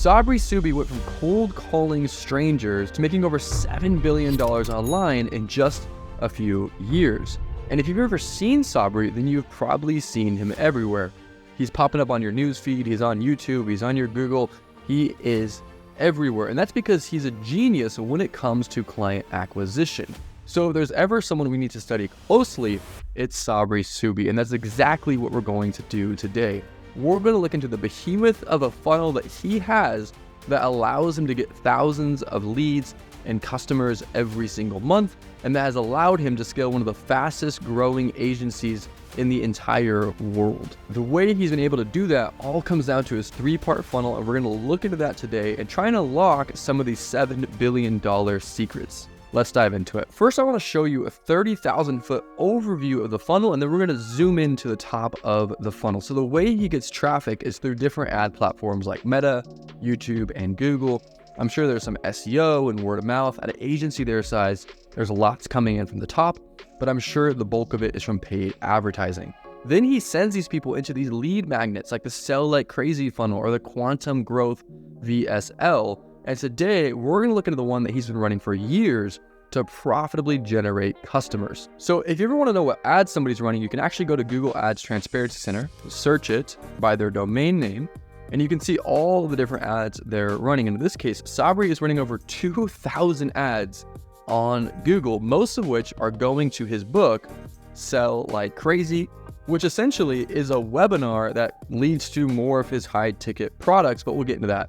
Sabri Suby went from cold calling strangers to making over $7 billion online in just a few years. And if you've ever seen Sabri, then you've probably seen him everywhere. He's popping up on your news feed, he's on YouTube, he's on your Google, he is everywhere. And that's because he's a genius when it comes to client acquisition. So if there's ever someone we need to study closely, it's Sabri Suby, and that's exactly what we're going to do today. We're going to look into the behemoth of a funnel that he has that allows him to get thousands of leads and customers every single month, and that has allowed him to scale one of the fastest growing agencies in the entire world. The way he's been able to do that all comes down to his 3-part funnel, and we're going to look into that today and try and unlock some of these $7 billion secrets. Let's dive into it. First, I want to show you a 30,000-foot overview of the funnel, and then we're going to zoom into the top of the funnel. So the way he gets traffic is through different ad platforms like Meta, YouTube, and Google. I'm sure there's some SEO and word of mouth. At an agency their size, there's lots coming in from the top, but I'm sure the bulk of it is from paid advertising. Then he sends these people into these lead magnets like the Sell Like Crazy funnel or the Quantum Growth VSL. And today, we're going to look into the one that he's been running for years to profitably generate customers. So if you ever want to know what ads somebody's running, you can actually go to Google Ads Transparency Center, search it by their domain name, and you can see all the different ads they're running. In this case, Sabri is running over 2,000 ads on Google, most of which are going to his book, Sell Like Crazy, which essentially is a webinar that leads to more of his high-ticket products, but we'll get into that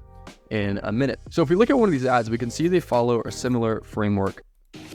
in a minute. So if we look at one of these ads, we can see they follow a similar framework.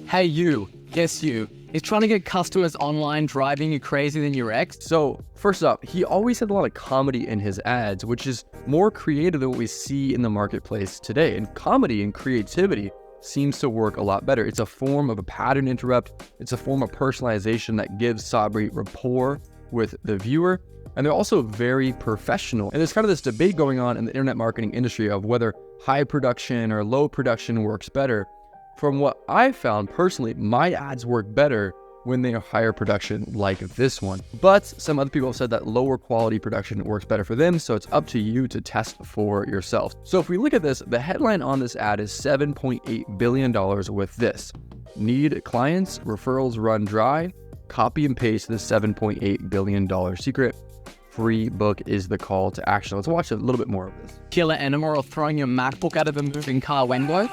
Hey you, yes you, is trying to get customers online driving you crazy than your ex? So first up, he always had a lot of comedy in his ads, which is more creative than what we see in the marketplace today. And comedy and creativity seems to work a lot better. It's a form of a pattern interrupt. It's a form of personalization that gives Sabri rapport with the viewer. And they're also very professional. And there's kind of this debate going on in the internet marketing industry of whether high production or low production works better. From what I've found personally, my ads work better when they are higher production like this one. But some other people have said that lower quality production works better for them, so it's up to you to test for yourself. So if we look at this, the headline on this ad is $7.8 billion with this. Need clients, referrals run dry, copy and paste the $7.8 billion secret. Free book is the call to action. Let's watch a little bit more of this. Killer enema or throwing your MacBook out of a moving car window?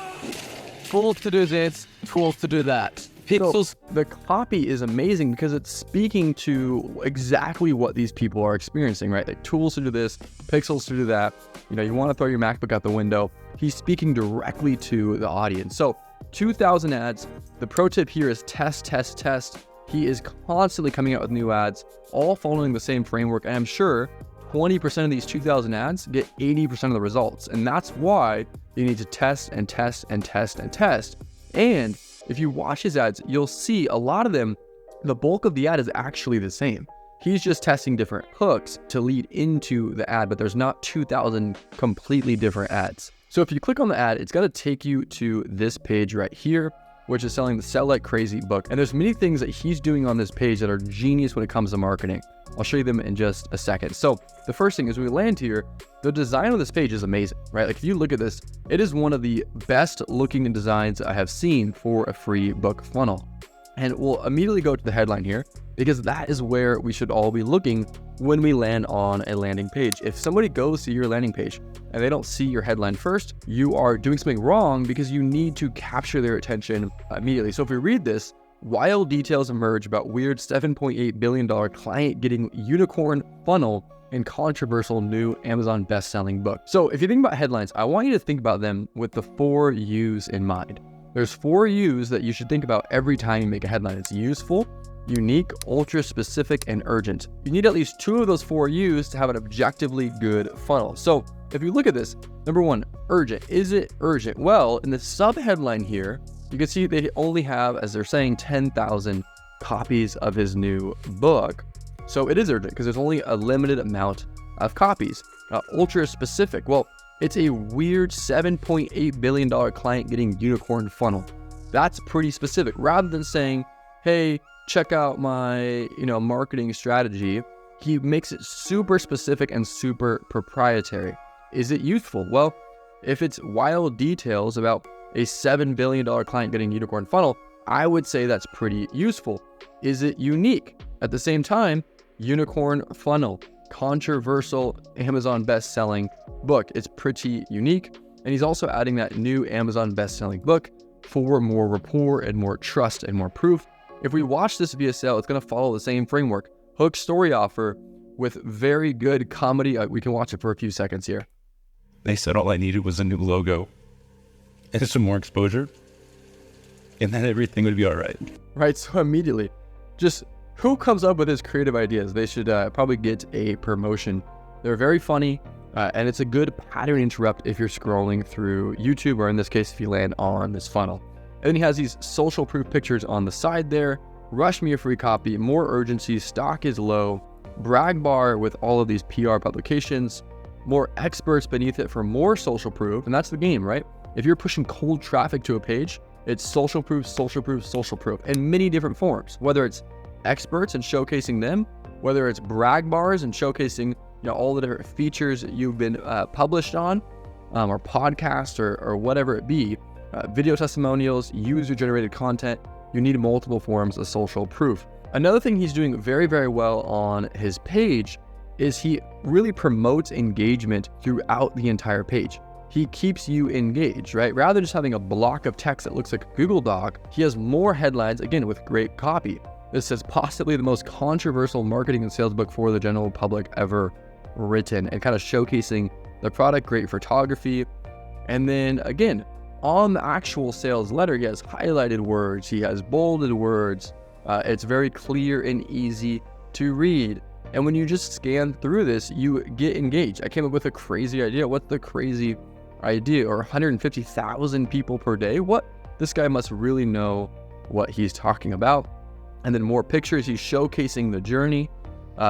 Tools to do this, tools to do that. Pixels. So the copy is amazing because it's speaking to exactly what these people are experiencing, right? Like tools to do this, pixels to do that. You know, you want to throw your MacBook out the window. He's speaking directly to the audience. So 2,000 ads. The pro tip here is test, test, test. He is constantly coming out with new ads, all following the same framework. And I'm sure 20% of these 2,000 ads get 80% of the results. And that's why you need to test and test and test and test. And if you watch his ads, you'll see a lot of them, the bulk of the ad is actually the same. He's just testing different hooks to lead into the ad, but there's not 2,000 completely different ads. So if you click on the ad, it's going to take you to this page right here, which is selling the Sell Like Crazy book. And there's many things that he's doing on this page that are genius when it comes to marketing. I'll show you them in just a second. So the first thing is we land here, the design of this page is amazing, right? Like if you look at this, it is one of the best looking designs I have seen for a free book funnel. And we'll immediately go to the headline here because that is where we should all be looking when we land on a landing page. If somebody goes to your landing page and they don't see your headline first, you are doing something wrong because you need to capture their attention immediately. So if we read this, wild details emerge about weird $7.8 billion client getting unicorn funnel and controversial new Amazon best-selling book. So if you think about headlines, I want you to think about them with the 4 U's in mind. There's 4 U's that you should think about every time you make a headline. It's useful, unique, ultra specific, and urgent. You need at least 2 of those 4 U's to have an objectively good funnel. So if you look at this, number 1, urgent. Is it urgent? Well, in the sub-headline here, you can see they only have, as they're saying, 10,000 copies of his new book. So it is urgent because there's only a limited amount of copies. Ultra specific. Well, it's a weird $7.8 billion client getting unicorn funnel. That's pretty specific. Rather than saying, hey, check out my, marketing strategy, he makes it super specific and super proprietary. Is it useful? Well, If it's wild details about a $7 billion client getting a unicorn funnel, I would say that's pretty useful. Is it unique? At the same time, unicorn funnel, controversial Amazon best-selling book. It's pretty unique. And he's also adding that new Amazon best-selling book for more rapport and more trust and more proof. If we watch this via sale, it's going to follow the same framework. Hook story offer with very good comedy. We can watch it for a few seconds here. They said all I needed was a new logo and some more exposure, and then everything would be all right. Right, so immediately, just who comes up with his creative ideas? They should probably get a promotion. They're very funny, and it's a good pattern interrupt if you're scrolling through YouTube, or in this case, if you land on this funnel. And then he has these social proof pictures on the side there. Rush me a free copy, more urgency, stock is low, brag bar with all of these PR publications, more experts beneath it for more social proof. And that's the game, right? If you're pushing cold traffic to a page, it's social proof, social proof, social proof in many different forms, whether it's experts and showcasing them, whether it's brag bars and showcasing all the different features you've been published on, or podcast or whatever it be, video testimonials, user-generated content. You need multiple forms of social proof. Another thing he's doing very, very well on his page is he really promotes engagement throughout the entire page. He keeps you engaged, right? Rather than just having a block of text that looks like a Google Doc, he has more headlines, again, with great copy. This is possibly the most controversial marketing and sales book for the general public ever written, and kind of showcasing the product, great photography. And then again, on the actual sales letter, he has highlighted words, he has bolded words. It's very clear and easy to read. And when you just scan through this, you get engaged. I came up with a crazy idea. What's the crazy idea? Or 150,000 people per day? What? This guy must really know what he's talking about. And then more pictures. He's showcasing the journey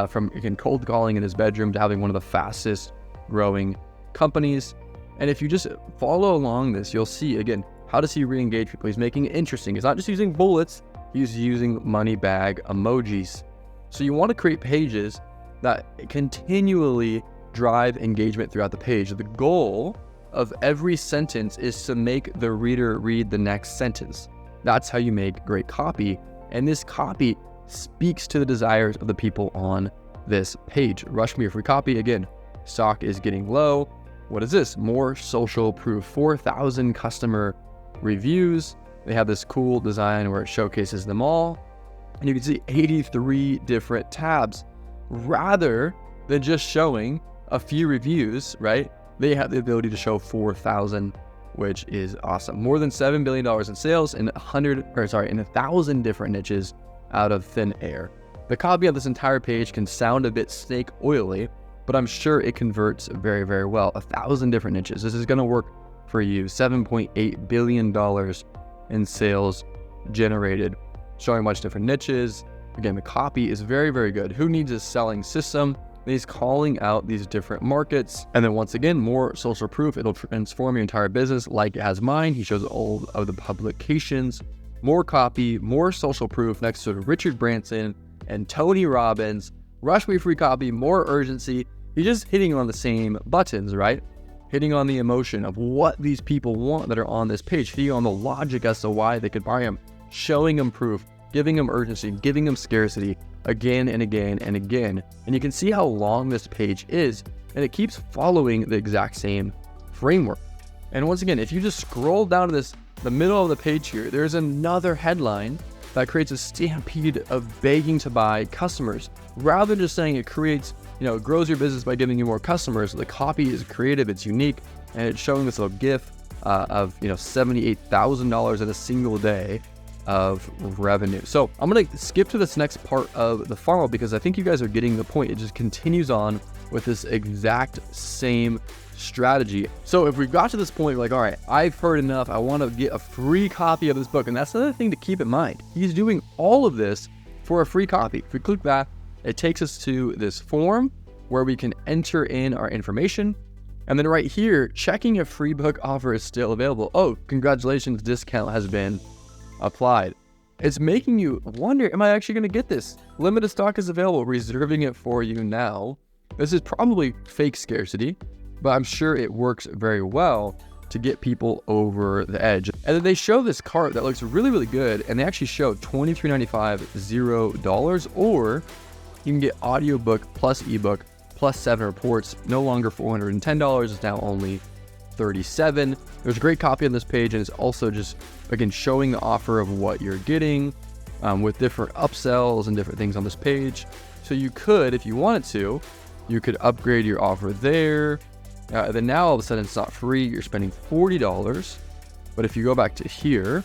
from, again, cold calling in his bedroom to having one of the fastest growing companies. And if you just follow along this, you'll see, again, how does he re-engage people? He's making it interesting. He's not just using bullets. He's using money bag emojis. So you want to create pages that continually drive engagement throughout the page. The goal of every sentence is to make the reader read the next sentence. That's how you make great copy. And this copy speaks to the desires of the people on this page. Rush me a free copy. Again, stock is getting low. What is this? More social proof. 4,000 customer reviews. They have this cool design where it showcases them all. And you can see 83 different tabs. Rather than just showing a few reviews, right? They have the ability to show 4,000, which is awesome. More than $7 billion in sales in 1,000 different niches out of thin air. The copy of this entire page can sound a bit snake oily, but I'm sure it converts very, very well. 1,000 different niches. This is going to work for you. $7.8 billion in sales generated, showing much different niches. Again, the copy is very, very good. Who needs a selling system? He's calling out these different markets. And then once again, more social proof. It'll transform your entire business like it has mine. He shows all of the publications, more copy, more social proof next to Richard Branson and Tony Robbins. Rush me free copy, more urgency. He's just hitting on the same buttons, right? Hitting on the emotion of what these people want that are on this page, hitting on the logic as to why they could buy them, showing them proof, giving them urgency, giving them scarcity again and again and again. And you can see how long this page is, and it keeps following the exact same framework. And once again, if you just scroll down to the middle of the page here, there's another headline that creates a stampede of begging to buy customers. Rather than just saying it creates, grows your business by giving you more customers, the copy is creative, it's unique, and it's showing this little GIF of $78,000 in a single day of revenue. So I'm going to skip to this next part of the funnel because I think you guys are getting the point. It just continues on with this exact same strategy. So if we got to this point, we're like, all right, I've heard enough. I want to get a free copy of this book. And that's another thing to keep in mind. He's doing all of this for a free copy. If we click that, it takes us to this form where we can enter in our information. And then right here, checking if free book offer is still available. Oh, congratulations, discount has been applied. It's making you wonder, am I actually going to get this? Limited stock is available, reserving it for you now. This is probably fake scarcity. but I'm sure it works very well to get people over the edge. And then they show this cart that looks really, really good, and they actually show $23.95, $0, or you can get audiobook plus ebook plus 7 reports, no longer $410, it's now only $37. There's a great copy on this page, and it's also just, again, showing the offer of what you're getting with different upsells and different things on this page. So you could, if you wanted to, you could upgrade your offer there. Then now all of a sudden it's not free, you're spending $40. But if you go back to here,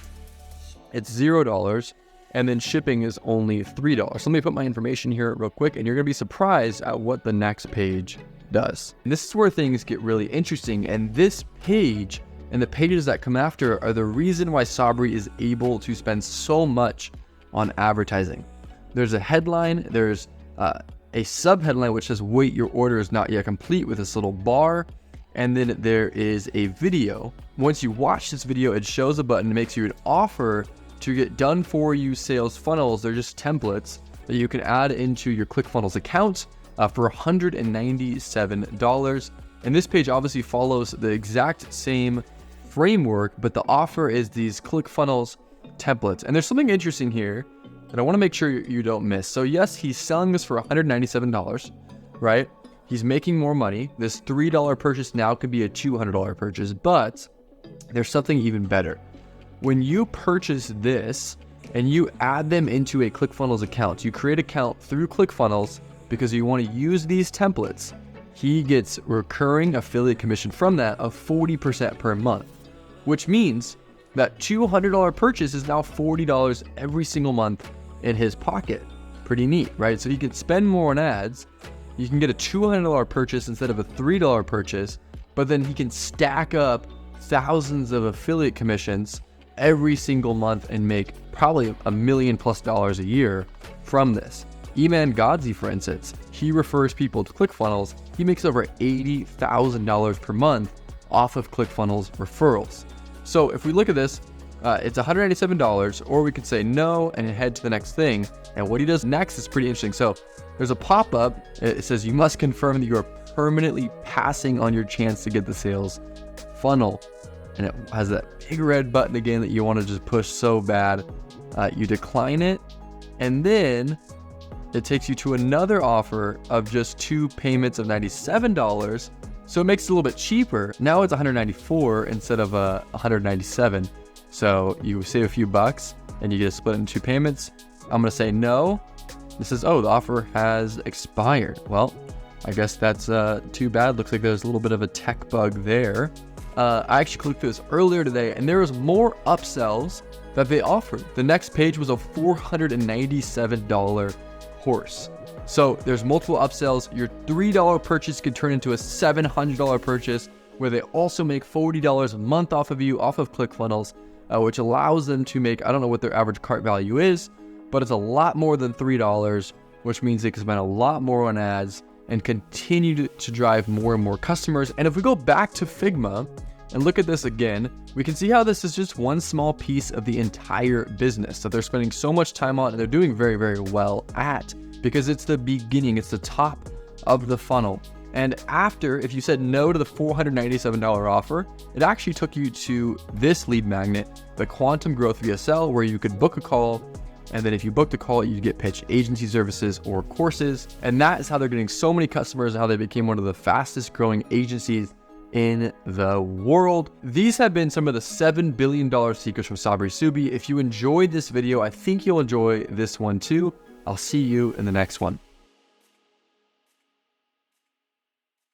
it's $0, and then shipping is only $3. So let me put my information here real quick, and you're gonna be surprised at what the next page does. And this is where things get really interesting, and this page and the pages that come after are the reason why Sabri is able to spend so much on advertising. There's a headline, there's a sub-headline which says, wait, your order is not yet complete, with this little bar. And then there is a video. Once you watch this video, it shows a button, it makes you an offer to get done for you sales funnels. They're just templates that you can add into your ClickFunnels account for $197. And this page obviously follows the exact same framework, but the offer is these ClickFunnels templates. And there's something interesting here that I want to make sure you don't miss. So yes, he's selling this for $197, right? He's making more money. This $3 purchase now could be a $200 purchase, but there's something even better. When you purchase this and you add them into a ClickFunnels account, you create an account through ClickFunnels because you want to use these templates, he gets recurring affiliate commission from that of 40% per month, which means that $200 purchase is now $40 every single month in his pocket. Pretty neat, right? So he can spend more on ads. You can get a $200 purchase instead of a $3 purchase, but then he can stack up thousands of affiliate commissions every single month and make probably $1 million+ a year from this. Eman Godzi, for instance, he refers people to ClickFunnels. He makes over $80,000 per month off of ClickFunnels referrals. So if we look at this, it's $197, or we could say no and head to the next thing. And what he does next is pretty interesting. So there's a pop-up. It says you must confirm that you are permanently passing on your chance to get the sales funnel. And it has that big red button again that you want to just push so bad. You decline it, and then it takes you to another offer of just 2 payments of $97. So it makes it a little bit cheaper. Now it's $194 instead of $197. So you save a few bucks and you get to split it in 2 payments. I'm gonna say no. This says, oh, the offer has expired. Well, I guess that's too bad. Looks like there's a little bit of a tech bug there. I actually clicked through this earlier today, and there was more upsells that they offered. The next page was a $497 course. So there's multiple upsells. Your $3 purchase could turn into a $700 purchase, where they also make $40 a month off of you, off of ClickFunnels, which allows them to make, I don't know what their average cart value is, but it's a lot more than $3, which means they can spend a lot more on ads and continue to drive more and more customers. And if we go back to Figma and look at this again, we can see how this is just one small piece of the entire business that they're spending so much time on, and they're doing very, very well at, because it's the beginning, it's the top of the funnel. And after, if you said no to the $497 offer, it actually took you to this lead magnet, the Quantum Growth VSL, where you could book a call. And then if you booked a call, you get pitched agency services or courses. And that is how they're getting so many customers and how they became one of the fastest growing agencies in the world. These have been some of the $7 billion secrets from Sabri Suby. If you enjoyed this video, I think you'll enjoy this one too. I'll see you in the next one.